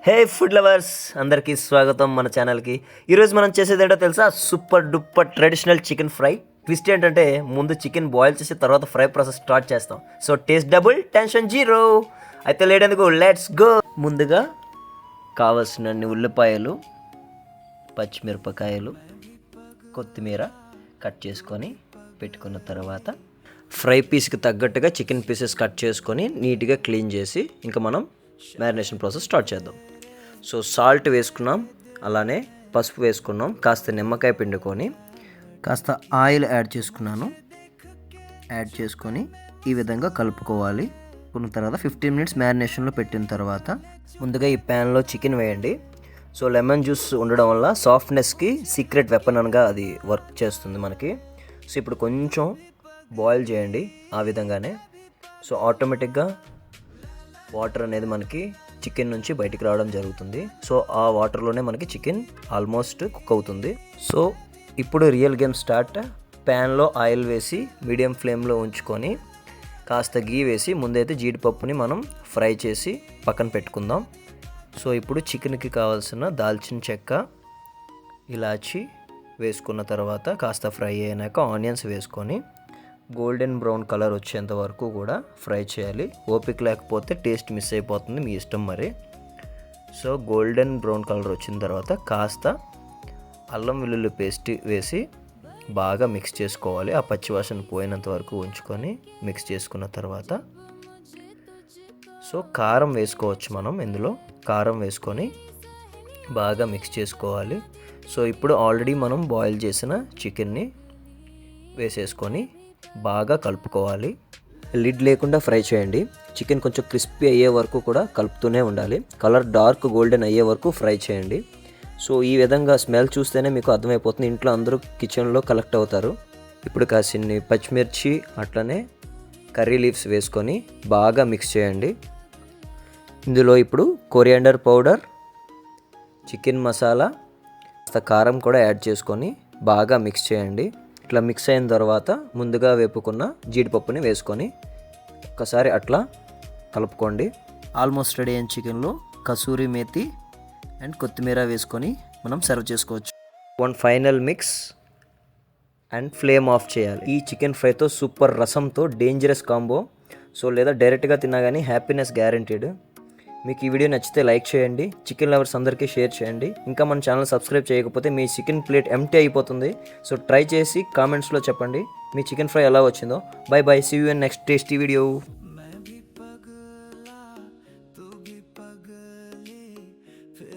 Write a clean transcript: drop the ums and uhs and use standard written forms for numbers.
హే food lovers అందరికీ స్వాగతం మన ఛానల్కి. ఈరోజు మనం చేసేది ఏంటో తెలుసా? Super duper traditional chicken fry. Twist ఏంటంటే ముందు చికెన్ బాయిల్ చేసి తర్వాత ఫ్రై ప్రాసెస్ స్టార్ట్ చేస్తాం. So taste double, tension zero. అయితే లేటెందుకు, లెట్స్ గో. ముందుగా కావలసినన్ని ఉల్లిపాయలు, పచ్చిమిరపకాయలు, కొత్తిమీర కట్ చేసుకొని పెట్టుకున్న తర్వాత ఫ్రై పీస్కి తగ్గట్టుగా చికెన్ పీసెస్ కట్ చేసుకొని నీట్గా క్లీన్ చేసి ఇంకా మనం మ్యారినేషన్ ప్రాసెస్ స్టార్ట్ చేద్దాం. సో సాల్ట్ వేసుకున్నాం, అలానే పసుపు వేసుకున్నాం, కాస్త నిమ్మకాయ పిండుకొని కాస్త ఆయిల్ యాడ్ చేసుకొని ఈ విధంగా కలుపుకోవాలి. కొన్ని తర్వాత 15 minutes మ్యారినేషన్లో పెట్టిన తర్వాత ముందుగా ఈ ప్యాన్లో చికెన్ వేయండి. సో లెమన్ జ్యూస్ ఉండడం వల్ల సాఫ్ట్నెస్కి సీక్రెట్ వెపన్ అనగా అది వర్క్ చేస్తుంది మనకి. సో ఇప్పుడు కొంచెం బాయిల్ చేయండి ఆ విధంగానే. సో ఆటోమేటిక్గా వాటర్ అనేది మనకి చికెన్ నుంచి బయటికి రావడం జరుగుతుంది. సో ఆ వాటర్లోనే మనకి చికెన్ ఆల్మోస్ట్ కుక్ అవుతుంది. సో ఇప్పుడు రియల్ గేమ్ స్టార్ట్. ప్యాన్లో ఆయిల్ వేసి మీడియం ఫ్లేమ్లో ఉంచుకొని కాస్త గీ వేసి ముందైతే జీడిపప్పుని మనం ఫ్రై చేసి పక్కన పెట్టుకుందాం. సో ఇప్పుడు చికెన్కి కావాల్సిన దాల్చిన చెక్క, ఇలాచి వేసుకున్న తర్వాత కాస్త ఫ్రై అయినాక ఆనియన్స్ వేసుకొని గోల్డెన్ బ్రౌన్ కలర్ వచ్చేంత వరకు కూడా ఫ్రై చేయాలి. ఓపిక లేకపోతే టేస్ట్ మిస్ అయిపోతుంది, మీ ఇష్టం మరి. సో గోల్డెన్ బ్రౌన్ కలర్ వచ్చిన తర్వాత కాస్త అల్లం వెల్లుల్లి పేస్ట్ వేసి బాగా మిక్స్ చేసుకోవాలి. ఆ పచ్చివాసన పోయినంత వరకు ఉంచుకొని మిక్స్ చేసుకున్న తర్వాత సో కారం వేసుకోవచ్చు. మనం ఇందులో కారం వేసుకొని బాగా మిక్స్ చేసుకోవాలి. సో ఇప్పుడు ఆల్రెడీ మనం బాయిల్ చేసిన చికెన్ని వేసేసుకొని బాగా కలుపుకోవాలి. లిడ్ లేకుండా ఫ్రై చేయండి. చికెన్ కొంచెం క్రిస్పీ అయ్యే వరకు కూడా కలుపుతూనే ఉండాలి. కలర్ డార్క్ గోల్డెన్ అయ్యే వరకు ఫ్రై చేయండి. సో ఈ విధంగా స్మెల్ చూస్తేనే మీకు అర్థమైపోతుంది, ఇంట్లో అందరూ కిచెన్లో కలెక్ట్ అవుతారు. ఇప్పుడు కాసిన్ని పచ్చిమిర్చి అట్లనే కర్రీ లీవ్స్ వేసుకొని బాగా మిక్స్ చేయండి. ఇందులో ఇప్పుడు కొరియాండర్ పౌడర్, చికెన్ మసాలా, కారం కూడా యాడ్ చేసుకొని బాగా మిక్స్ చేయండి. ఇట్లా మిక్స్ అయిన తర్వాత ముందుగా వేపుకున్న జీడిపప్పుని వేసుకొని ఒకసారి అట్లా కలుపుకోండి. ఆల్మోస్ట్ రెడీ అయిన చికెన్లో కసూరి మేతి అండ్ కొత్తిమీర వేసుకొని మనం సర్వ్ చేసుకోవచ్చు. One final mix and flame of చేయాలి. ఈ చికెన్ ఫ్రైతో సూపర్ రసంతో డేంజరస్ కాంబో. సో లేదా డైరెక్ట్గా తిన్నా కానీ హ్యాపీనెస్ గ్యారంటీడ్. మీకు ఈ వీడియో నచ్చితే లైక్ చేయండి, చికెన్ లవర్స్ అందరికీ షేర్ చేయండి. ఇంకా మన ఛానల్ సబ్స్క్రైబ్ చేయకపోతే మీ చికెన్ ప్లేట్ ఎంప్టీ అయిపోతుంది. సో ట్రై చేసి కామెంట్స్లో చెప్పండి మీ చికెన్ ఫ్రై ఎలా వచ్చిందో. Bye bye, see you in next tasty video.